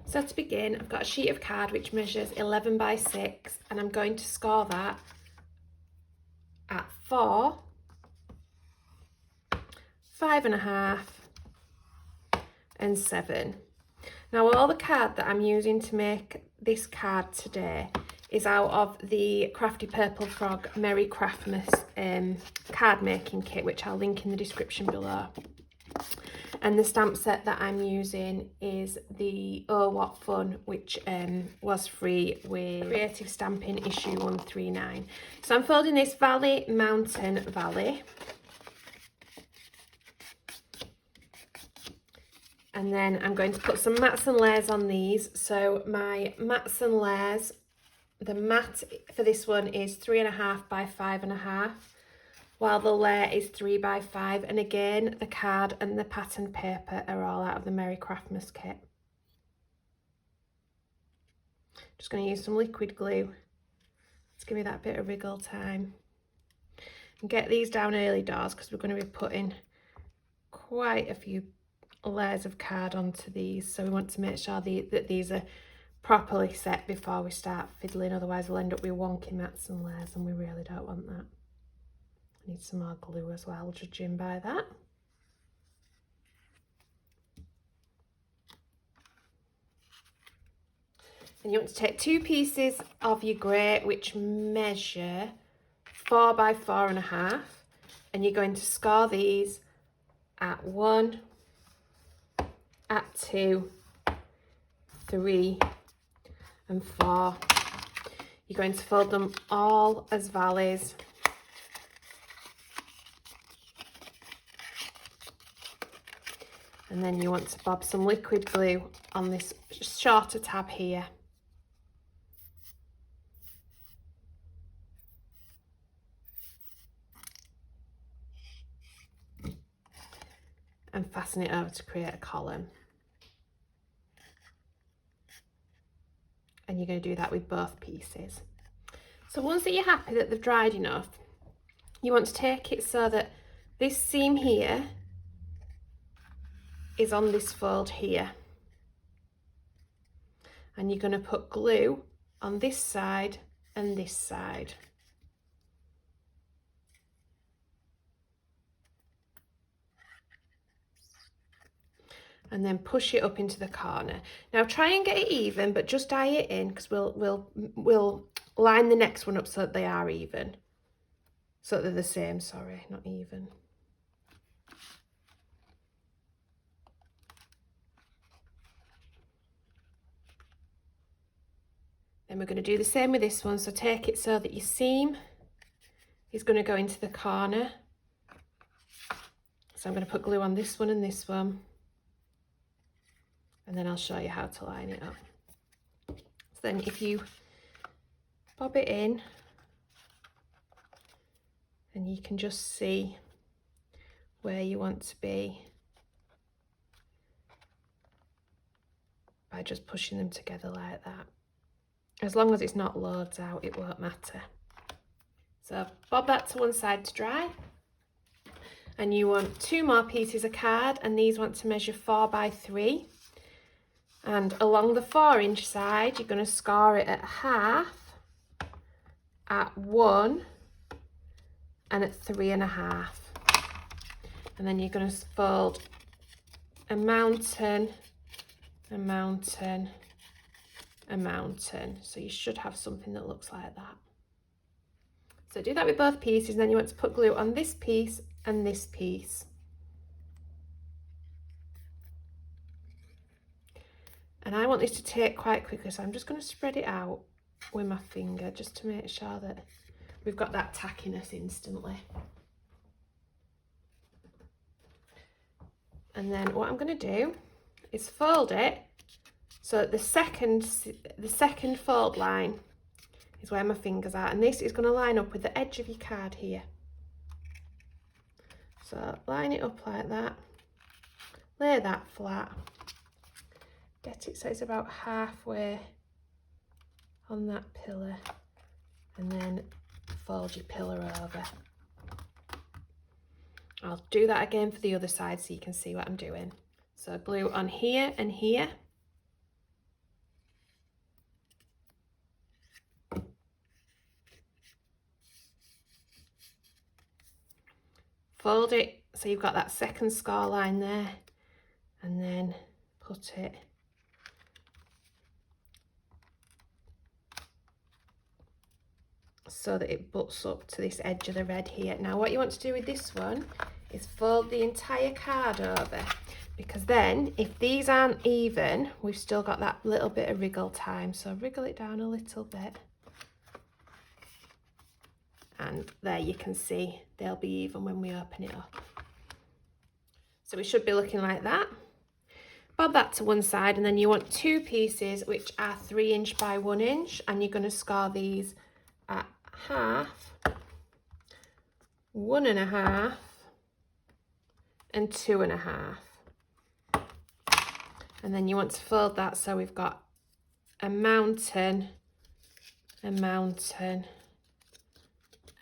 So to begin, I've got a sheet of card which measures 11 by 6 and I'm going to score that at 4, 5.5 and 7. Now all the card that I'm using to make this card today is out of the Crafty Purple Frog Merry Craftmas card making kit, which I'll link in the description below. And the stamp set that I'm using is the Oh What Fun, which was free with Creative Stamping issue 139. So I'm folding this Valley, Mountain, Valley. And then I'm going to put some mats and layers on these. So my mats and layers, the mat for this one is 3.5 by 5.5. While the layer is 3 by 5, and again the card and the pattern paper are all out of the Merry Craftmas kit. Just going to use some liquid glue to give me that bit of wriggle time. And get these down early doors because we're going to be putting quite a few layers of card onto these, so we want to make sure that these are properly set before we start fiddling, otherwise we'll end up with wonky mats and layers and we really don't want that. Need some more glue as well, judging by that. And you want to take 2 pieces of your grey which measure 4 by 4.5, and you're going to score these at 1, at 2, 3 and 4. You're going to fold them all as valleys. And then you want to bob some liquid glue on this shorter tab here. And fasten it over to create a column. And you're going to do that with both pieces. So once that you're happy that they've dried enough, you want to take it so that this seam here is on this fold here, and you're going to put glue on this side and this side. And then push it up into the corner. Now try and get it even, but just eye it in because we'll line the next one up so that they are even. So that they're the same, sorry, not even. Then we're going to do the same with this one. So take it so that your seam is going to go into the corner. So I'm going to put glue on this one and this one. And then I'll show you how to line it up. So then if you bob it in, and you can just see where you want to be by just pushing them together like that. As long as it's not loads out, it won't matter. So bob that to one side to dry. And you want 2 more pieces of card, and these want to measure 4 by 3. And along the 4-inch side, you're going to score it at half, at 1, and at 3.5. And then you're going to fold a mountain, a mountain, a mountain. So you should have something that looks like that. So do that with both pieces, and then you want to put glue on this piece and this piece. And I want this to take quite quickly, so I'm just going to spread it out with my finger just to make sure that we've got that tackiness instantly. And then what I'm going to do is fold it so the second fold line is where my fingers are, and this is going to line up with the edge of your card here. So line it up like that, lay that flat, get it so it's about halfway on that pillar, and then fold your pillar over. I'll do that again for the other side so you can see what I'm doing. So glue on here and here, fold it so you've got that second score line there, and then put it so that it butts up to this edge of the red here. Now what you want to do with this one is fold the entire card over, because then if these aren't even, we've still got that little bit of wriggle time. So wriggle it down a little bit, and there you can see they'll be even when we open it up. So we should be looking like that. Bob that to one side, and then you want two pieces which are 3 inch by 1 inch, and you're going to score these at half, 1.5 and 2.5. And then you want to fold that so we've got a mountain, a mountain,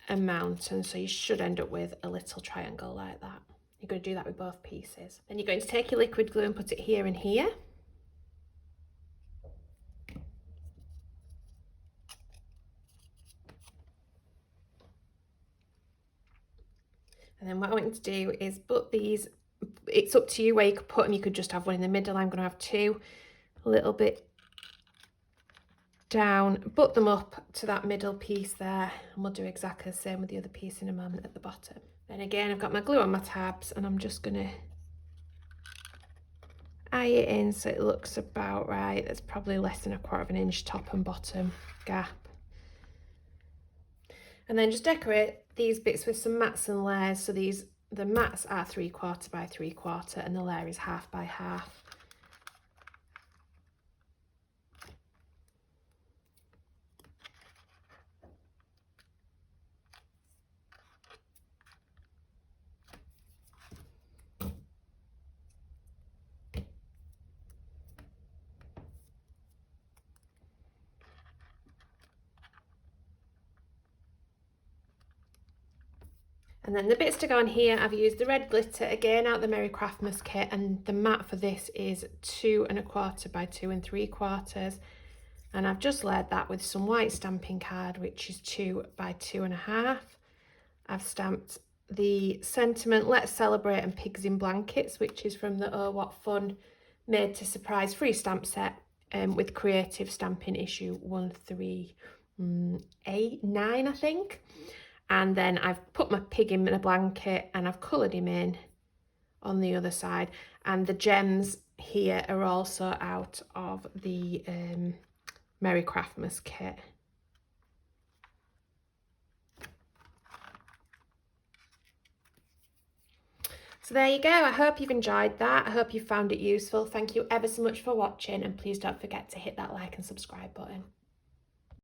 a mountain. So you should end up with a little triangle like that. You're going to do that with both pieces. Then you're going to take your liquid glue and put it here and here. And then what I want you to do is put these, it's up to you where you could put them. You could just have one in the middle. I'm going to have two, a little bit down, butt them up to that middle piece there, and we'll do exactly the same with the other piece in a moment at the bottom. Then again, I've got my glue on my tabs, and I'm just going to eye it in so it looks about right. There's probably less than 1/4 inch top and bottom gap. And then just decorate these bits with some mats and layers. So the mats are 3/4 by 3/4, and the layer is 1/2 by 1/2. And then the bits to go on here, I've used the red glitter, again out the Merry Craftmas kit, and the mat for this is 2.25 by 2 3/4. And I've just layered that with some white stamping card, which is 2 by 2.5. I've stamped the sentiment, Let's Celebrate and Pigs in Blankets, which is from the Oh What Fun Made to Surprise free stamp set with creative stamping issue 139, I think. And then I've put my pig in a blanket and I've coloured him in on the other side. And the gems here are also out of the Merry Craftmas kit. So there you go. I hope you've enjoyed that. I hope you found it useful. Thank you ever so much for watching, and please don't forget to hit that like and subscribe button.